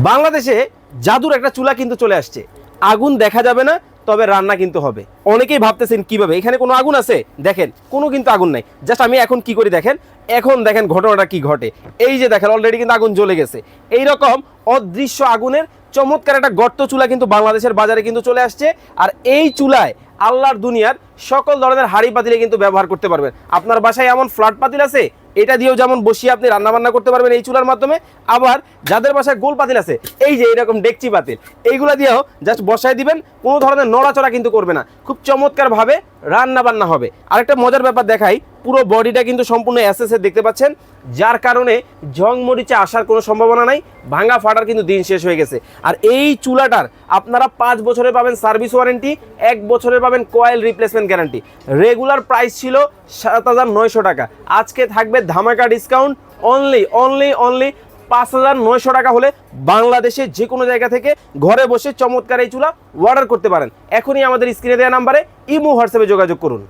বাংলাদেশে জাদুর একটা চুলা কিন্তু চলে আসছে। আগুন দেখা যাবে না, তবে রান্না কিন্তু হবে। অনেকেই ভাবতেছেন কিভাবে, এখানে কোনো আগুন আছে? দেখেন, কোনো কিন্তু আগুন নাই। জাস্ট আমি এখন কি করি দেখেন, এখন দেখেন ঘটনাটা কি ঘটে। এই যে দেখেন অলরেডি কিন্তু আগুন জ্বলে গেছে। এইরকম অদৃশ্য আগুনের চমৎকার একটা গর্ত চুলা কিন্তু বাংলাদেশের বাজারে কিন্তু চলে আসছে। আর এই চুলায় আল্লাহর দুনিয়ার সকল ধরনের হাঁড়ি পাতিলে কিন্তু ব্যবহার করতে পারবেন। আপনার বাসায় এমন ফ্ল্যাট পাতিল আছে, এটা দিয়েও যেমন বসিয়ে আপনি রান্নাবান্না করতে পারবেন এই চুলার মাধ্যমে। আবার যাদের বাসায় গোল পাতিল আছে, এই যে এরকম ডেকচি পাতিল, এইগুলা দিয়েও জাস্ট বসায় দিবেন, কোনো ধরনের নড়াচড়া কিন্তু করবে না, খুব চমৎকারভাবে রান্নাবান্না হবে। আরেকটা মজার ব্যাপার দেখাই, পুরো বডিটা কিন্তু সম্পূর্ণ এসএসএ দেখতে পাচ্ছেন, যার কারণে জং মরিচে আসার কোনো সম্ভাবনা নাই, ভাঙা ফাটার কিন্তু দিন শেষ হয়ে গেছে। আর এই চুলাটার আপনারা 5 বছরের পাবেন সার্ভিস ওয়ারেন্টি, 1 বছরের পাবেন coil replacement guarantee. Regular price ছিল 7,900 টাকা, আজকে থাকবে ধামাকা ডিসকাউন্ট অনলি 5,900 টাকা হলে বাংলাদেশে যে কোনো জায়গা থেকে ঘরে বসে চমৎকার এই চুলা অর্ডার করতে পারেন। এখনই আমাদের স্ক্রিনে দেওয়া নাম্বারে ইমো হোয়াটসঅ্যাপে যোগাযোগ করুন।